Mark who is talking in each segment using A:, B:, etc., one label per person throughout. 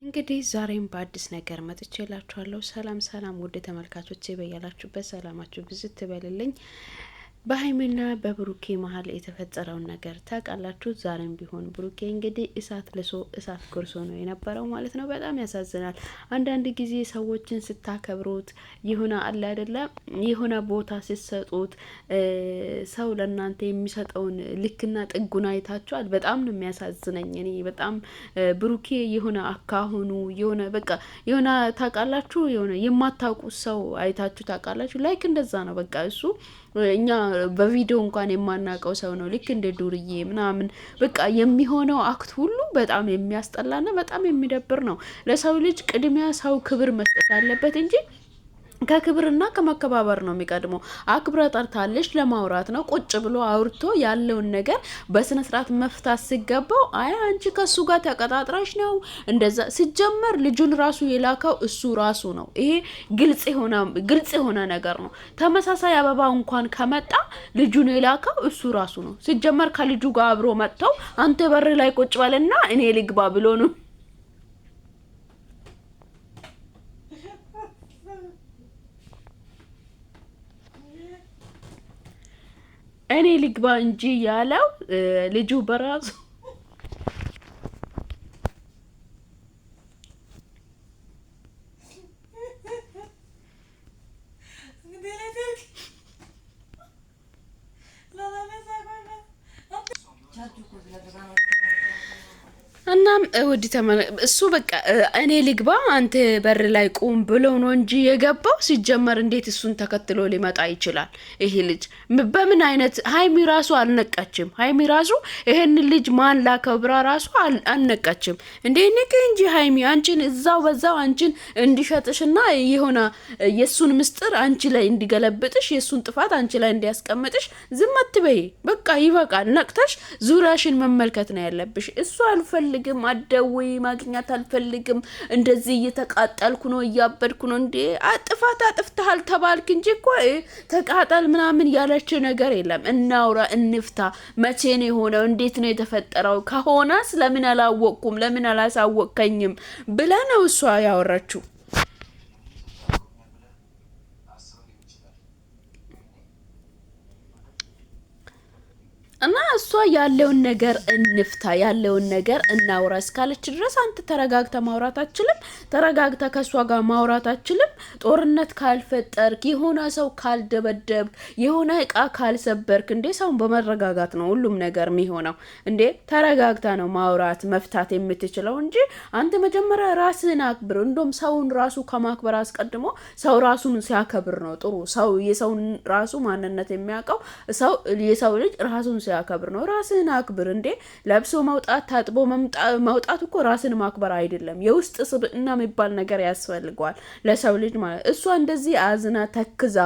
A: እንግዲህ ዛሬም በአዲስ ነገር መጥቼላችኋለሁ። ሰላም ውድ ተመልካቾቼ በያላችሁበት ሰላማችሁ ብዙ ትበልልኝ። በሀይሚና በብሩኬ መሀል የተፈጠረውን ነገር ታውቃላችሁ። ዛሬም ቢሆን ብሩኬ እንግዲህ እሳት ልሶ እሳት ጎርሶ ነው የነበረው ማለት ነው። በጣም ያሳዝናል። አንዳንድ ጊዜ ሰዎችን ስታከብሩት የሆነ አለ አይደለም የሆነ ቦታ ሲሰጡት ሰው ለእናንተ የሚሰጠውን ልክና ጥጉን አይታችኋል። በጣም ነው የሚያሳዝነኝ። እኔ በጣም ብሩኬ የሆነ አካሁኑ የሆነ በቃ የሆነ ታውቃላችሁ የሆነ የማታውቁት ሰው አይታችሁ ታውቃላችሁ። ላይክ እንደዛ ነው በቃ እሱ እኛ በቪዲዮ እንኳን የማናውቀው ሰው ነው። ልክ እንደ ዱርዬ ምናምን በቃ የሚሆነው አክት ሁሉ በጣም የሚያስጠላና በጣም የሚደብር ነው። ለሰው ልጅ ቅድሚያ ሰው ክብር መስጠት አለበት እንጂ ከክብርና ከመከባበር ነው የሚቀድመው። አክብረ ጠርታለች ለማውራት ነው። ቁጭ ብሎ አውርቶ ያለውን ነገር በስነ ስርዓት መፍታት ሲገባው አይ አንቺ ከሱ ጋር ተቀጣጥራሽ ነው እንደዛ። ሲጀመር ልጁን ራሱ የላከው እሱ ራሱ ነው። ይሄ ግልጽ የሆነ ነገር ነው። ተመሳሳይ አበባ እንኳን ከመጣ ልጁን የላከው እሱ ራሱ ነው። ሲጀመር ከልጁ ጋር አብሮ መጥተው አንተ በር ላይ ቁጭ በልና እኔ ልግባ ብሎ ነው እኔ ልግባ እንጂ ያለው ልጁ በራሱ እናም ውድ እሱ በቃ እኔ ልግባ አንተ በር ላይ ቁም ብሎ ነው እንጂ የገባው። ሲጀመር እንዴት እሱን ተከትሎ ሊመጣ ይችላል? ይሄ ልጅ በምን አይነት ሀይሚ ራሱ አልነቃችም። ሀይሚ ራሱ ይሄን ልጅ ማን ላከብራ ራሱ አልነቃችም። እንዴ ንቅ እንጂ ሀይሚ አንቺን እዛው በዛው አንቺን እንዲሸጥሽና የሆነ የሱን ምስጥር አንቺ ላይ እንዲገለብጥሽ የሱን ጥፋት አንቺ ላይ እንዲያስቀምጥሽ ዝም አትበይ። በቃ ይበቃል። ነቅተሽ ዙሪያሽን መመልከት ነው ያለብሽ። እሱ አልፈልግም አደውይ ማግኛት አልፈልግም እንደዚህ እየተቃጠልኩ ነው እያበድኩ ነው። እንዴ ጥፋት አጥፍተሃል ተባልክ እንጂ እኮ ተቃጠል ምናምን ያለች ነገር የለም። እናውራ እንፍታ። መቼ ነው የሆነው? እንዴት ነው የተፈጠረው? ከሆነስ ለምን አላወቅኩም ለምን አላሳወቅከኝም ብላ ነው እሷ ያወራችው። እና እሷ ያለውን ነገር እንፍታ ያለውን ነገር እናውራ እስካለች ድረስ አንተ ተረጋግተ ማውራት አችልም። ተረጋግተ ከሷ ጋር ማውራት አችልም። ጦርነት ካልፈጠርክ የሆነ ሰው ካልደበደብክ የሆነ እቃ ካልሰበርክ እንዴ ሰውን በመረጋጋት ነው ሁሉም ነገር የሚሆነው። እንዴ ተረጋግተ ነው ማውራት መፍታት የምትችለው እንጂ አንተ መጀመሪያ ራስህን አክብር። እንደውም ሰውን ራሱ ከማክበር አስቀድሞ ሰው ራሱን ሲያከብር ነው ጥሩ። ሰው የሰውን ራሱ ማንነት የሚያውቀው ሰው የሰው ልጅ ራሱን ያከብር ነው። ራስን አክብር። እንዴ ለብሶ መውጣት ታጥቦ መውጣት እኮ ራስን ማክበር አይደለም። የውስጥ ስብዕና የሚባል ነገር ያስፈልገዋል ለሰው ልጅ ማለት። እሷ እንደዚህ አዝና ተክዛ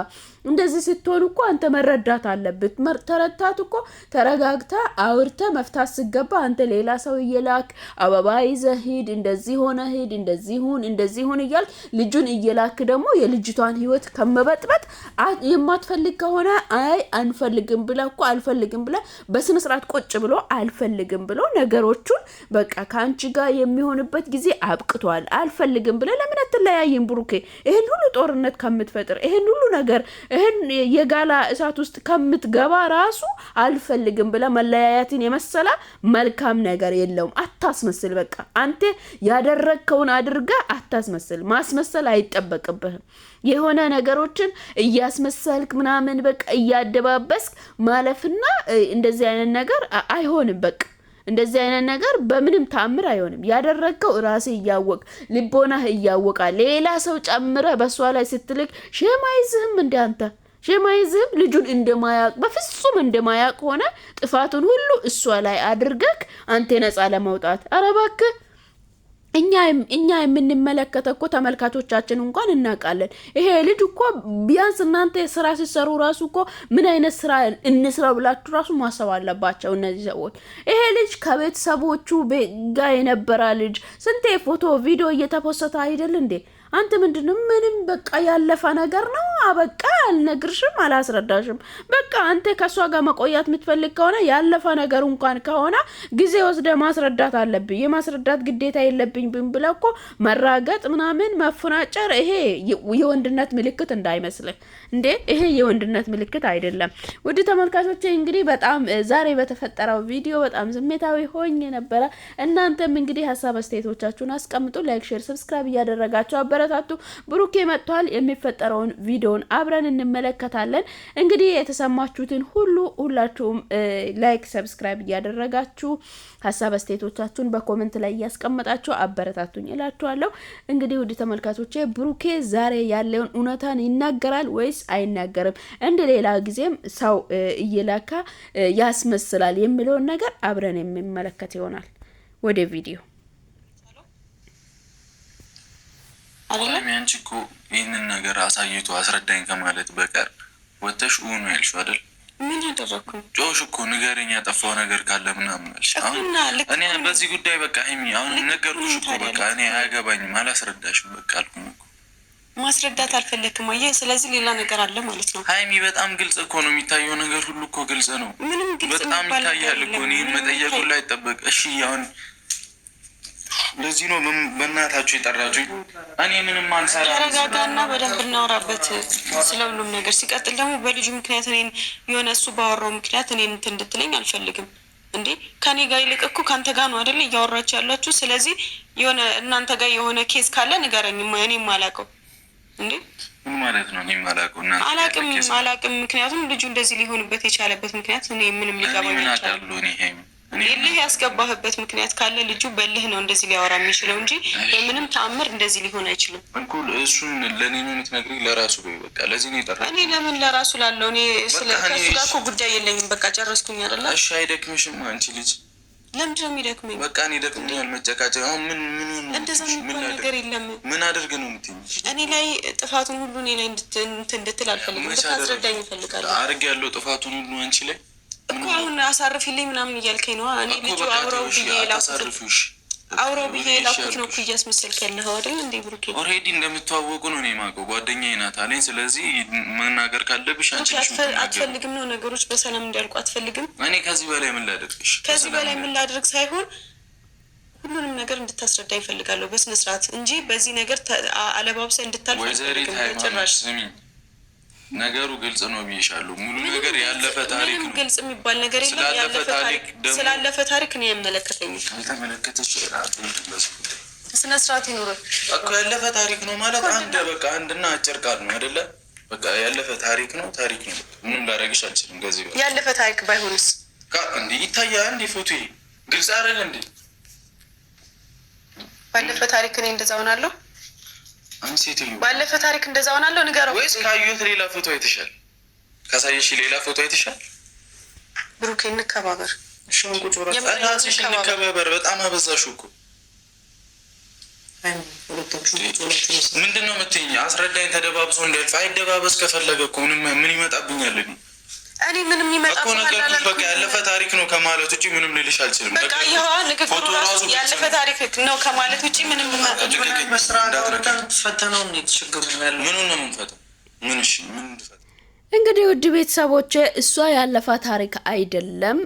A: እንደዚህ ስትሆን እኮ አንተ መረዳት አለብት። ተረታት እኮ ተረጋግታ አውርተ መፍታት ሲገባ አንተ ሌላ ሰው እየላክ አበባ ይዘህ ሂድ፣ እንደዚህ ሆነ ሂድ፣ እንደዚህ ሁን እያል ልጁን እየላክ ደግሞ የልጅቷን ህይወት ከመበጥበጥ የማትፈልግ ከሆነ አይ አንፈልግም ብለ እኮ አልፈልግም ብለ በስነ ስርዓት ቁጭ ብሎ አልፈልግም ብሎ ነገሮቹን በቃ ካንቺ ጋር የሚሆንበት ጊዜ አብቅቷል አልፈልግም ብለ ለምን አትለያይም? ብሩኬ ይሄን ሁሉ ጦርነት ከምትፈጥር ይሄን ሁሉ ነገር ይሄን የጋላ እሳት ውስጥ ከምትገባ ራሱ አልፈልግም ብለ መለያያትን የመሰለ መልካም ነገር የለውም። አታስመስል። በቃ አንተ ያደረግከውን አድርጋ አታስመስል። ማስመሰል አይጠበቅብህም። የሆነ ነገሮችን እያስመሰልክ ምናምን በቃ እያደባበስክ ማለፍና እንደዚህ አይነት ነገር አይሆንም። በቃ እንደዚህ አይነት ነገር በምንም ታምር አይሆንም። ያደረግከው ራሴ እያወቅ ልቦናህ እያወቃ ሌላ ሰው ጨምረ በሷ ላይ ስትልክ ሸማይዝህም እንዳንተ ሸማይዝህም ልጁን እንደማያቅ በፍጹም እንደማያቅ ሆነ ጥፋቱን ሁሉ እሷ ላይ አድርገክ አንተ ነፃ ለመውጣት አረባክ እኛ የምንመለከተ እኮ ተመልካቾቻችን እንኳን እናውቃለን። ይሄ ልጅ እኮ ቢያንስ እናንተ ስራ ሲሰሩ ራሱ እኮ ምን አይነት ስራ እንስራ ብላችሁ ራሱ ማሰብ አለባቸው እነዚህ ሰዎች። ይሄ ልጅ ከቤተሰቦቹ ጋር የነበረ ልጅ ስንቴ ፎቶ ቪዲዮ እየተፖሰተ አይደል እንዴ? አንተ ምንድነው? ምንም በቃ ያለፈ ነገር ነው። አበቃ። አልነግርሽም፣ አላስረዳሽም። በቃ አንተ ከሷ ጋር መቆያት የምትፈልግ ከሆነ ያለፈ ነገር እንኳን ከሆነ ጊዜ ወስደ ማስረዳት አለብኝ። የማስረዳት ግዴታ የለብኝ ብን ብለው እኮ መራገጥ ምናምን መፈናጨር ይሄ የወንድነት ምልክት እንዳይመስልህ እንዴ ይሄ የወንድነት ምልክት አይደለም። ውድ ተመልካቾቼ እንግዲህ በጣም ዛሬ በተፈጠረው ቪዲዮ በጣም ስሜታዊ ሆኜ ነበረ። እናንተም እንግዲህ ሀሳብ አስተያየቶቻችሁን አስቀምጡ። ላይክ፣ ሼር፣ ሰብስክራይብ እያደረጋችሁ አበረታቱ። ብሩኬ መጥቷል። የሚፈጠረውን ቪዲዮን አብረን እንመለከታለን። እንግዲህ የተሰማችሁትን ሁላችሁም ላይክ፣ ሰብስክራይብ እያደረጋችሁ ሀሳብ አስተያየቶቻችሁን በኮሜንት ላይ እያስቀመጣችሁ አበረታቱኝ እላችኋለሁ። እንግዲህ ውድ ተመልካቾቼ ብሩኬ ዛሬ ያለውን እውነታን ይናገራል ወይስ አይናገርም? እንደ ሌላ ጊዜም ሰው እየላካ ያስመስላል የሚለውን ነገር አብረን የሚመለከት ይሆናል። ወደ ቪዲዮ
B: አንቺ እኮ ይህንን ነገር አሳይቶ አስረዳኝ ከማለት በቀር ወተሽ ኡኑ ያልሽ አይደል?
C: ምን ያደረኩኝ?
B: ጆሽ እኮ ንገረኝ፣ ያጠፋው ነገር ካለ ምናምን አልሽ። እኔ በዚህ ጉዳይ በቃ ሀይሚ አሁን ነገርኩሽ እኮ በቃ እኔ አያገባኝም፣ አላስረዳሽም በቃ አልኩኝ እኮ።
C: ማስረዳት አልፈለግም አየህ። ስለዚህ ሌላ ነገር አለ ማለት ነው።
B: ሀይሚ በጣም ግልጽ እኮ ነው የሚታየው ነገር ሁሉ እኮ ግልጽ ነው።
C: ምንም ግልጽ
B: በጣም ይታያል እኮ እኔን መጠየቁ ላይ ይጠበቅ። እሺ አሁን ለዚህ ነው በእናታችሁ የጠራችሁኝ። እኔ ምንም አልሰራ።
C: ተረጋጋና በደንብ እናወራበት ስለ ሁሉም ነገር። ሲቀጥል ደግሞ በልጁ ምክንያት እኔን የሆነ እሱ ባወራው ምክንያት እኔን እንትን እንድትለኝ አልፈልግም። እንዴ ከኔ ጋር ይልቅ እኮ ከአንተ ጋር ነው አይደል እያወራችሁ ያላችሁ። ስለዚህ የሆነ እናንተ ጋር የሆነ ኬስ ካለ ንገረኝ። እኔ የማላውቀው እንዴ
B: ምን ማለት ነው? እኔ የማላውቀው እና
C: አላውቅም። ምክንያቱም ልጁ እንደዚህ ሊሆንበት የቻለበት ምክንያት እኔ ምንም ሊገባኝ
B: ይችላል።
C: እልህ ያስገባህበት ምክንያት ካለ ልጁ በልህ ነው እንደዚህ ሊያወራ የሚችለው እንጂ በምንም ተአምር እንደዚህ ሊሆን አይችልም
B: እኮ። እሱን ለእኔ ነው የምትነግሪኝ? ለራሱ በቃ ለዚህ ነው የጠራኸኝ?
C: እኔ ለምን ለራሱ ላለው እኔ ስለ ከሱ ጋር እኮ ጉዳይ የለኝም። በቃ ጨረስኩኝ አይደለ?
B: እሺ አይደክምሽም አንቺ ልጅ?
C: ለምንድን ነው የሚደክመኝ?
B: በቃ እኔ ደክሞኛል መጨቃጨቅ። አሁን ምን
C: እንደዛ የሚባል ነገር የለም።
B: ምን አድርግ ነው የምትይኝ?
C: እኔ ላይ ጥፋቱን ሁሉ እኔ ላይ እንድትል አልፈልግም። እንድታስረዳኝ እፈልጋለሁ።
B: አድርግ ያለው ጥፋቱን ሁሉ አንቺ ላይ
C: እኮ አሁን አሳርፊልኝ ምናምን እያልከኝ ነው። እኔ ልጁ አውራው ብዬ ላኩት ነው እኮ እያስመሰልክ ያለኸው አይደል እንዴ ብሩኬ?
B: ኦልሬዲ እንደምትዋወቁ ነው እኔ የማውቀው። ጓደኛዬ ናት አለኝ። ስለዚህ መናገር ካለብሽ አንቺ
C: አትፈልግም ነው ነገሮች በሰላም እንዲያልቁ አትፈልግም?
B: እኔ ከዚህ በላይ ምን ላደርግሽ?
C: ከዚህ በላይ ምን ላደርግ ሳይሆን ሁሉንም ነገር እንድታስረዳ ይፈልጋለሁ በስነ ስርዓት እንጂ በዚህ ነገር አለባብሰ እንድታልፍ
B: ጭራሽ። ስሚ ነገሩ ግልጽ ነው ብዬሻለሁ። ሙሉ ነገር ያለፈ ታሪክ ነው።
C: ግልጽ የሚባል ነገር የለም። ስላለፈ ታሪክ ነው የምመለከተኝ።
B: ካልተመለከተች
C: ስነ ስርዓት ይኖረ
B: እኮ ያለፈ ታሪክ ነው ማለት በቃ አንድና አጭር ቃል ነው አይደለ? በቃ ያለፈ ታሪክ ነው። ታሪክ ነው። ምንም ላደርግሽ አልችልም። ከዚህ በኋላ
C: ያለፈ ታሪክ ባይሆንስ
B: እንዴ ይታያል እንዴ? ፎቶ ግልጽ አይደል እንዴ?
C: ባለፈ ታሪክ እኔ እንደዛ ሆናለሁ።
B: አንሴትሉ
C: ባለፈ ታሪክ እንደዛ ሆናለሁ። ንገረው
B: ወይስ ካዩት ሌላ ፎቶ አይተሻል? ካሳየሽ ሌላ ፎቶ አይተሻል?
C: ብሩኬ እንከባበር።
B: እሺውን ቁጭ ብራ ራስሽ እንከባበር። በጣም አበዛሽው እኮ። ምንድን ነው የምትይኝ? አስረዳኝ። ተደባብሶ እንዳይልፍ አይደባበስ። ከፈለገ እኮ ምን ይመጣብኛል?
C: እኔ ምንም ይመጣ
B: ነገርኩሽ። በቃ ያለፈ ታሪክ ነው ከማለት ውጭ ምንም ልልሽ አልችልም።
C: በቃ ይኸዋ ንግግሩ ራሱ ያለፈ ታሪክ ነው ከማለት ውጭ ምንም
D: ፈተነው ችግሩ ያለ
B: ምኑን ነው የምንፈተው? ምን እሺ ምን
A: እንግዲህ ውድ ቤተሰቦች እሷ ያለፈ ታሪክ አይደለም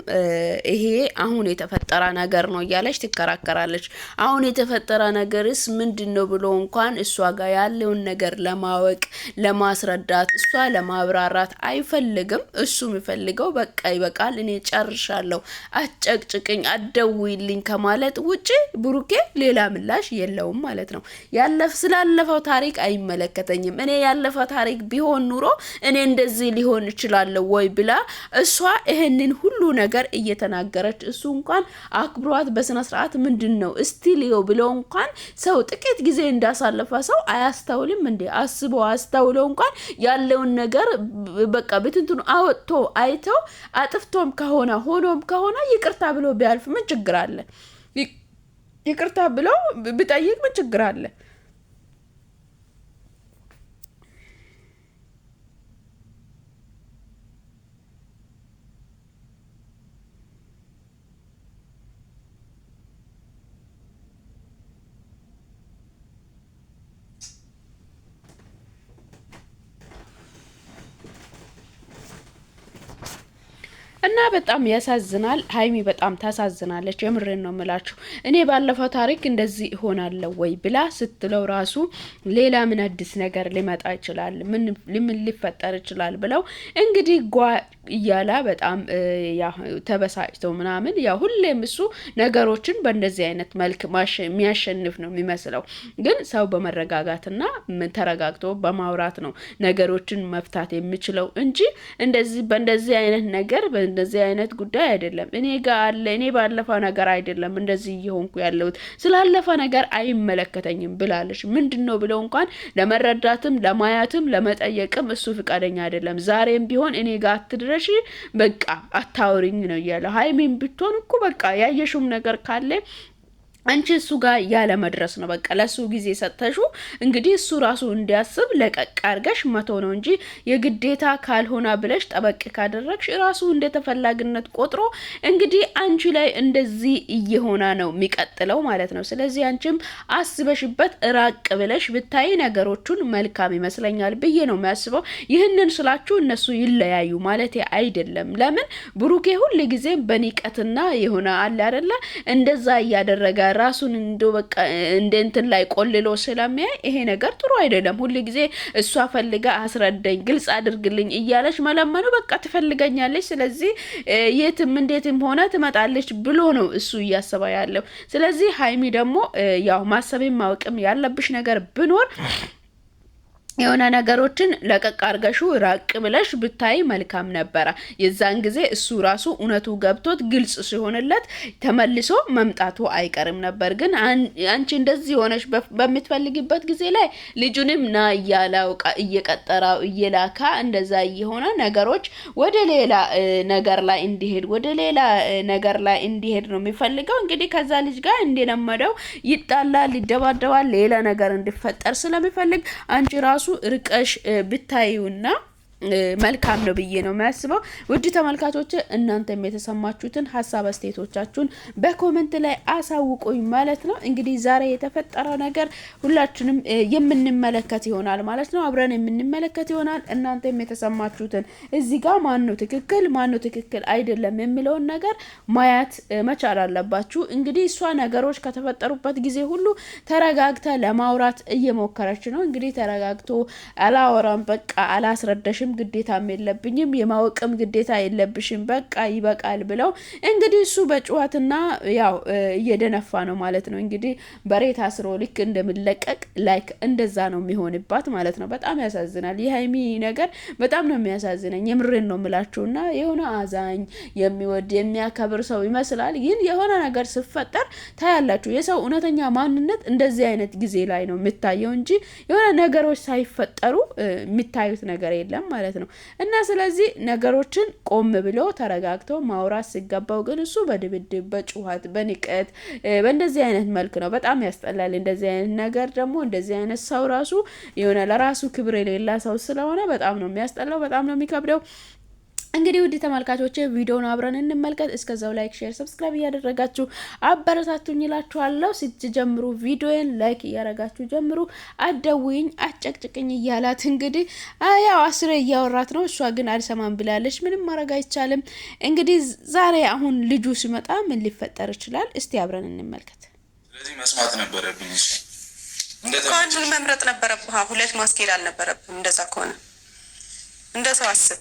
A: ይሄ አሁን የተፈጠረ ነገር ነው እያለች ትከራከራለች። አሁን የተፈጠረ ነገርስ ምንድነው ብሎ እንኳን እሷ ጋር ያለውን ነገር ለማወቅ ለማስረዳት እሷ ለማብራራት አይፈልግም። እሱ የሚፈልገው በቃ ይበቃል፣ እኔ ጨርሻለሁ፣ አጨቅጭቅኝ፣ አደውይልኝ ከማለት ውጪ ብሩኬ ሌላ ምላሽ የለውም ማለት ነው። ስላለፈው ታሪክ አይመለከተኝም። እኔ ያለፈ ታሪክ ቢሆን ኑሮ እኔ እንደዚህ ሊሆን ይችላል ወይ ብላ እሷ ይሄንን ሁሉ ነገር እየተናገረች እሱ እንኳን አክብሯት በስነ ስርዓት ምንድነው እስቲሊዮ ብሎ እንኳን ሰው ጥቂት ጊዜ እንዳሳለፈ ሰው አያስተውልም እንዴ? አስተውለው እንኳን ያለውን ነገር በቃ በትንቱን አወጥቶ አይተው አጥፍቶም ከሆነ ሆኖም ከሆነ ይቅርታ ብሎ ቢያልፍ ምን ችግር አለ? ይቅርታ ብሎ ቢጠይቅ ምን ችግር አለ? እና በጣም ያሳዝናል። ሀይሚ በጣም ታሳዝናለች። የምሬን ነው የምላችሁ። እኔ ባለፈው ታሪክ እንደዚህ እሆናለሁ ወይ ብላ ስትለው ራሱ ሌላ ምን አዲስ ነገር ሊመጣ ይችላል፣ ምን ሊፈጠር ይችላል ብለው እንግዲህ ጓ እያላ በጣም ተበሳጭተው ምናምን ያው ሁሌም እሱ ነገሮችን በእንደዚህ አይነት መልክ የሚያሸንፍ ነው የሚመስለው። ግን ሰው በመረጋጋትና ተረጋግቶ በማውራት ነው ነገሮችን መፍታት የሚችለው እንጂ እንደዚህ በእንደዚህ አይነት ነገር በእንደዚህ አይነት ጉዳይ አይደለም። እኔ ጋር አለ እኔ ባለፈው ነገር አይደለም እንደዚህ እየሆንኩ ያለሁት ስላለፈ ነገር አይመለከተኝም ብላለች። ምንድነው ብለው እንኳን ለመረዳትም ለማያትም ለመጠየቅም እሱ ፍቃደኛ አይደለም። ዛሬም ቢሆን እኔ ጋር አትድረሽ በቃ አታውሪኝ ነው ያለው። ሀይሚን ብትሆን እኮ በቃ ያየሽውም ነገር ካለ አንቺ እሱ ጋር ያለ መድረስ ነው። በቃ ለሱ ጊዜ ሰጥተሹ እንግዲህ እሱ ራሱ እንዲያስብ ለቀቅ አርገሽ መቶ ነው እንጂ የግዴታ ካልሆነ ብለሽ ጠበቅ ካደረግሽ ራሱ እንደ ተፈላጊነት ቆጥሮ እንግዲህ አንቺ ላይ እንደዚህ እየሆነ ነው የሚቀጥለው ማለት ነው። ስለዚህ አንቺም አስበሽበት ራቅ ብለሽ ብታይ ነገሮቹን መልካም ይመስለኛል ብዬ ነው የሚያስበው። ይህንን ስላችሁ እነሱ ይለያዩ ማለት አይደለም። ለምን ብሩኬ ሁሉ ጊዜ በንቀትና የሆነ አለ አይደለ እንደዛ እያደረገ ራሱን እንዶ በቃ እንደ እንትን ላይ ቆልሎ ስለሚያይ ይሄ ነገር ጥሩ አይደለም። ሁሉ ጊዜ እሷ ፈልጋ አስረዳኝ ግልጽ አድርግልኝ እያለች መለመኑ በቃ ትፈልገኛለች፣ ስለዚህ የትም እንዴትም ሆነ ትመጣለች ብሎ ነው እሱ እያሰበ ያለው። ስለዚህ ሀይሚ ደግሞ ያው ማሰብም ማወቅም ያለብሽ ነገር ብኖር የሆነ ነገሮችን ለቀቅ አርገሹ ራቅ ብለሽ ብታይ መልካም ነበረ። የዛን ጊዜ እሱ ራሱ እውነቱ ገብቶት ግልጽ ሲሆንለት ተመልሶ መምጣቱ አይቀርም ነበር። ግን አንቺ እንደዚህ ሆነሽ በምትፈልጊበት ጊዜ ላይ ልጁንም ና እያለው እየቀጠራው እየላካ እንደዛ እየሆነ ነገሮች ወደ ሌላ ነገር ላይ እንዲሄድ ነው የሚፈልገው። እንግዲህ ከዛ ልጅ ጋር እንደለመደው ይጣላል፣ ይደባደባል፣ ሌላ ነገር እንዲፈጠር ስለሚፈልግ አንቺ ራሱ ርቀሽ ብታዩና መልካም ነው ብዬ ነው የሚያስበው። ውድ ተመልካቾች እናንተም የተሰማችሁትን ሀሳብ አስተያየቶቻችሁን በኮሜንት ላይ አሳውቁኝ ማለት ነው። እንግዲህ ዛሬ የተፈጠረው ነገር ሁላችንም የምንመለከት ይሆናል ማለት ነው። አብረን የምንመለከት ይሆናል። እናንተም የተሰማችሁትን እዚህ ጋር ማን ነው ትክክል አይደለም የሚለውን ነገር ማየት መቻል አለባችሁ። እንግዲህ እሷ ነገሮች ከተፈጠሩበት ጊዜ ሁሉ ተረጋግታ ለማውራት እየሞከረች ነው። እንግዲህ ተረጋግቶ አላወራም በቃ አላስረዳሽም ግዴታም የለብኝም የማወቅም ግዴታ የለብሽም በቃ ይበቃል ብለው እንግዲህ እሱ በጭዋትና ያው እየደነፋ ነው ማለት ነው። እንግዲህ በሬት አስሮ ልክ እንደምለቀቅ ላይክ እንደዛ ነው የሚሆንባት ማለት ነው። በጣም ያሳዝናል። የሀይሚ ነገር በጣም ነው የሚያሳዝነኝ። የምሬን ነው የምላችሁና የሆነ አዛኝ የሚወድ የሚያከብር ሰው ይመስላል። ግን የሆነ ነገር ሲፈጠር ታያላችሁ። የሰው እውነተኛ ማንነት እንደዚህ አይነት ጊዜ ላይ ነው የሚታየው እንጂ የሆነ ነገሮች ሳይፈጠሩ የሚታዩት ነገር የለም ማለት ነው። እና ስለዚህ ነገሮችን ቆም ብሎ ተረጋግቶ ማውራት ሲገባው ግን እሱ በድብድብ በጩኸት በንቀት በእንደዚህ አይነት መልክ ነው። በጣም ያስጠላል። እንደዚህ አይነት ነገር ደግሞ እንደዚህ አይነት ሰው ራሱ የሆነ ለራሱ ክብር የሌላ ሰው ስለሆነ በጣም ነው የሚያስጠላው፣ በጣም ነው የሚከብደው። እንግዲህ ውድ ተመልካቾቼ ቪዲዮውን አብረን እንመልከት። እስከዛው ላይክ፣ ሼር፣ ሰብስክራይብ እያደረጋችሁ አበረታቱኝ እላችኋለሁ። ስትጀምሩ ቪዲዮን ላይክ እያደረጋችሁ ጀምሩ። አደውኝ አጨቅጭቅኝ እያላት እንግዲህ ያው አስሬ እያወራት ነው። እሷ ግን አልሰማም ብላለች። ምንም ማድረግ አይቻልም። እንግዲህ ዛሬ አሁን ልጁ ሲመጣ ምን ሊፈጠር ይችላል? እስቲ አብረን እንመልከት።
B: ስለዚህ መስማት ነበረብኝ።
C: አንዱን መምረጥ ነበረብህ። ሁለት ማስኬድ አልነበረብህም። እንደዛ ከሆነ እንደ ሰው አስብ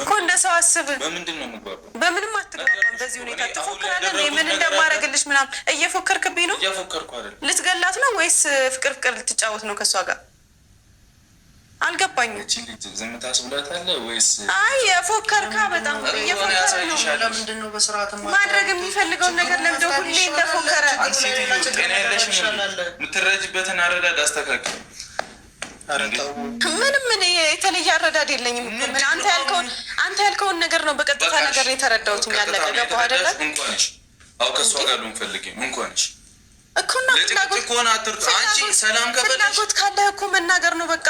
C: እኮ እንደ ሰው አስብ።
B: በምንድን ነው የምግባባው?
C: በምንም አትግባባም። በዚህ ሁኔታ ትፎክራለህ። ምን እንደማደርግልሽ ምናምን እየፎከርክብኝ ነው።
B: እየፎከርኩ አይደል?
C: ልትገላት ነው ወይስ ፍቅር ልትጫወት ነው ከእሷ ጋር? አልገባኝም።
B: ዝም ታስብላታለህ ወይስ?
C: አይ የፎከርካ በጣም እየፎከረ ነው።
D: ለምንድን ነው በስርዓት
C: ማድረግ የሚፈልገውን ነገር ለምደው ሁሌ እንደፎከረ?
B: ጤና የለሽም። የምትረጅበትን አረዳድ አስተካክል።
C: ምንም ምን የተለየ አረዳድ የለኝም። ምን አንተ ያልከውን ነገር ነው በቀጥታ ነገር ነው የተረዳሁት። ያለቀ ገባህ አይደለ?
B: እንኳንሽ አው ከሷ ጋር ነው ፈልገኝ እንኳንሽ
C: እኮ ነው ፍላጎት
B: ከሆነ አትርቱ። አንቺ ሰላም ከፈለሽ
C: ፍላጎት ካለ እኮ መናገር ነው በቃ።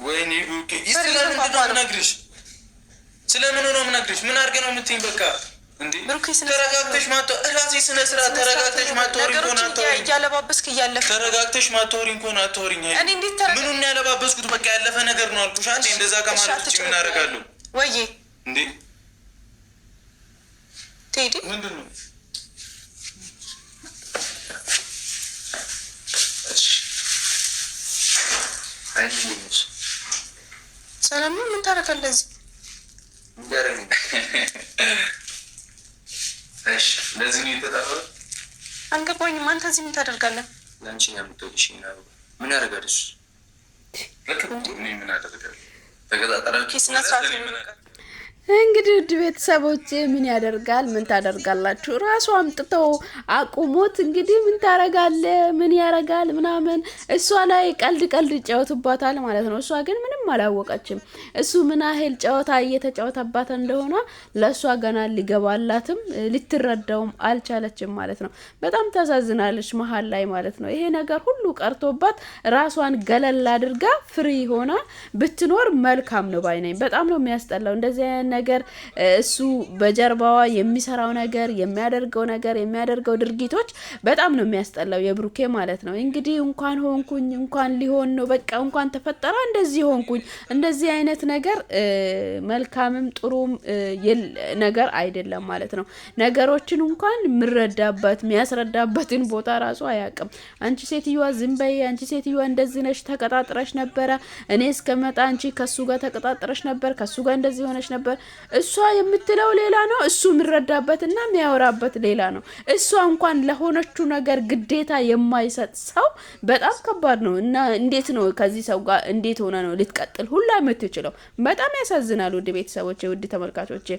B: ወይኔ ቡኬ ስለምን ነው የምነግርሽ? ስለምን ነው የምነግርሽ? ምን አድርገህ ነው የምትይኝ? በቃ እንዴ ተረጋግተሽ ማተው እራሴ ስነ ስርዓት ተረጋግተሽ ማተውሪ እንኳን አትወሪኝ።
C: እያለባበስክ እያለፈ
B: ተረጋግተሽ ማተውሪ እንኳን አትወሪኝ።
C: እኔ እንዴት ተረጋግተሽ
B: ምኑን ያለባበስኩት? በቃ ያለፈ ነገር ነው አልኩሽ። አንዴ እንደዛ ከማለት ውጪ ምን አደርጋለሁ?
C: ወይዬ
B: እንዴ
C: ቴዲ
B: ምንድን ነው?
C: ሰላም ነው። ምን ታደርጋለህ እዚህ?
B: እሺ ለዚህ ነው የተጠራው?
C: አልገባኝም። አንተ እዚህ ምን ታደርጋለህ?
B: ለአንቺ ነው የምትወድሽ ነው። ምን ያደርጋል እሱ? ምን ያደርጋል? ተቀጣጣራል
C: ኪስና ሰዓት
A: እንግዲህ ውድ ቤተሰቦቼ ምን ያደርጋል? ምን ታደርጋላችሁ? ራሱ አምጥተው አቁሞት እንግዲህ ምን ታረጋለ? ምን ያረጋል? ምናምን እሷ ላይ ቀልድ ይጫወቱባታል ማለት ነው። እሷ ግን ምንም አላወቀችም። እሱ ምን ያህል ጨዋታ እየተጫወተባት እንደሆነ ለእሷ ገና ሊገባላትም ልትረዳውም አልቻለችም ማለት ነው። በጣም ታሳዝናለች መሀል ላይ ማለት ነው። ይሄ ነገር ሁሉ ቀርቶባት ራሷን ገለል አድርጋ ፍሪ ሆና ብትኖር መልካም ነው ባይነኝ። በጣም ነው የሚያስጠላው እንደዚህ ነገር እሱ በጀርባዋ የሚሰራው ነገር የሚያደርገው ድርጊቶች በጣም ነው የሚያስጠላው የብሩኬ ማለት ነው። እንግዲህ እንኳን ሆንኩኝ እንኳን ሊሆን ነው በቃ እንኳን ተፈጠረ እንደዚህ ሆንኩኝ እንደዚህ አይነት ነገር መልካምም ጥሩም ነገር አይደለም ማለት ነው። ነገሮችን እንኳን ምረዳበት የሚያስረዳበትን ቦታ ራሱ አያውቅም። አንቺ ሴትዮዋ ዝም በይ፣ አንቺ ሴትዮዋ እንደዚህ ነሽ፣ ተቀጣጥረሽ ነበረ፣ እኔ እስከመጣ አንቺ ከሱ ጋር ተቀጣጥረሽ ነበር፣ ከሱ ጋር እንደዚህ ሆነሽ ነበር። እሷ የምትለው ሌላ ነው፣ እሱ የሚረዳበትና የሚያወራበት ሌላ ነው። እሷ እንኳን ለሆነችው ነገር ግዴታ የማይሰጥ ሰው በጣም ከባድ ነው። እና እንዴት ነው ከዚህ ሰው ጋር እንዴት ሆነ ነው ልትቀጥል ሁላ የምትችለው? በጣም ያሳዝናል። ውድ ቤተሰቦቼ፣ ውድ ተመልካቾቼ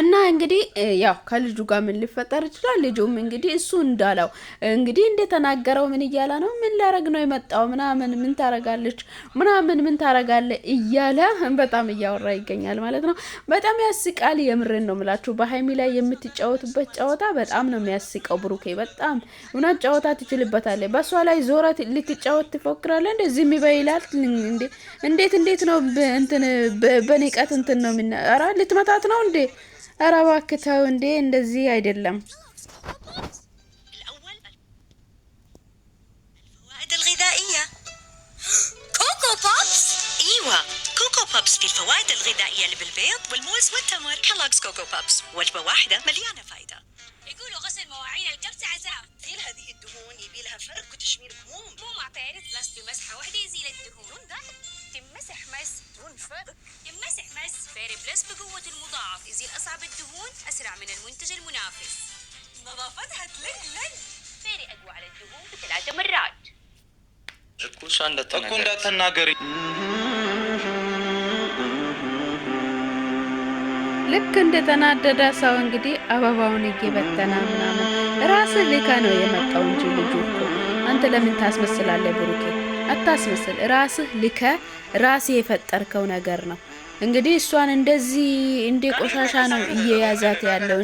A: እና እንግዲህ ያው ከልጁ ጋር ምን ሊፈጠር ይችላል? ልጁም እንግዲህ እሱ እንዳለው እንግዲህ እንደተናገረው ምን እያለ ነው? ምን ላረግ ነው የመጣው ምናምን ምን ታረጋለች ምናምን ምን ታረጋለ እያለ በጣም እያወራ ይገኛል ማለት ነው። በጣም ያስቃል። የምርን ነው ምላችሁ። በሀይሚ ላይ የምትጫወቱበት ጨዋታ በጣም ነው የሚያስቀው። ብሩኬ በጣም እውነት ጨዋታ ትችልበታለህ። በሷ ላይ ዞረት ልትጫወት ትፎክራለህ። እንደዚህ የሚበይላል እንዴ? እንዴት ነው እንትን በንቀት እንትን ነው ኧረ ልትመታት ነው እንዴ? ኧረ እባክህ ተው እንዴ! እንደዚህ አይደለም።
D: الفوائد الغذائية كوكو بوبس. ايوه كوكو بوبس في الفوائد الغذائية اللي بالبيض والموز والتمر. كيلوغز كوكو بوبس وجبة واحدة مليانة فايدة. يقولوا غسل مواعين الكبسة عذاب. تزيل هذه الدهون يبي لها فرق وتشمير كموم. مو معترض بس بمسحة واحدة يزيل الدهون. تمسح مس دهون فرق. يمسح مس فيري بلس بقوة المضاعف يزيل أصعب الدهون أسرع من المنتج المنافس. نظافتها تلق فيري أقوى على الدهون ب3 مرات.
B: እኮ እንዳትናገሪ።
A: ልክ እንደተናደደ ሰው እንግዲህ አበባውን እየበተና ምናምን ራስህ ልካ ነው የመጣው እንጂ ልጁ እኮ አንተ ለምን ታስመስላለህ? ብሩኬ አታስመስል። ራስህ ልከ ራስህ የፈጠርከው ነገር ነው። እንግዲህ እሷን እንደዚህ እንደ ቆሻሻ ነው እየያዛት ያለው፣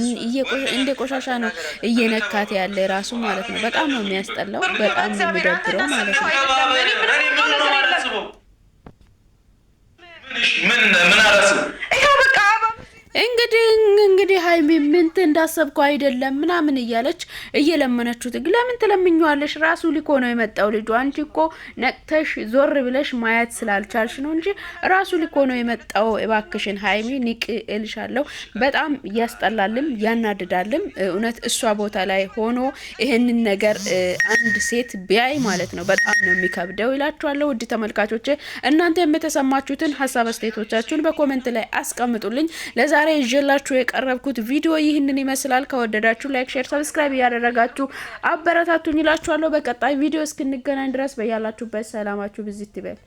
A: እንደ ቆሻሻ ነው እየነካት ያለ ራሱ ማለት ነው። በጣም ነው የሚያስጠላው፣ በጣም ነው የሚደብረው ማለት ነው።
B: ምን አላስብ
A: እንግዲህ ሀይሚ ምንት እንዳሰብከው አይደለም ምናምን እያለች እየለመነችው ለምን ትለምኛለሽ? ራሱ ሊኮ ነው የመጣው ልጁ። አንቺ እኮ ነቅተሽ ዞር ብለሽ ማየት ስላልቻልሽ ነው እንጂ ራሱ ሊኮ ነው የመጣው። እባክሽን ሀይሚ ንቅ እልሻለሁ። በጣም ያስጠላልም ያናድዳልም። እውነት እሷ ቦታ ላይ ሆኖ ይሄንን ነገር አንድ ሴት ቢያይ ማለት ነው በጣም ነው የሚከብደው ይላችኋለሁ። ውድ ተመልካቾቼ እናንተ የምትሰማችሁትን ሀሳብ አስተያየቶቻችሁን በኮሜንት ላይ አስቀምጡልኝ። ለዛሬ ይዤላችሁ የቀረብኩት ቪዲዮ ይህንን ይመስላል። ከወደዳችሁ ላይክ፣ ሼር፣ ሰብስክራይብ እያደረጋችሁ አበረታቱኝ እላችኋለሁ። በቀጣይ ቪዲዮ እስክንገናኝ ድረስ በያላችሁበት ሰላማችሁ ብዝት ይበል።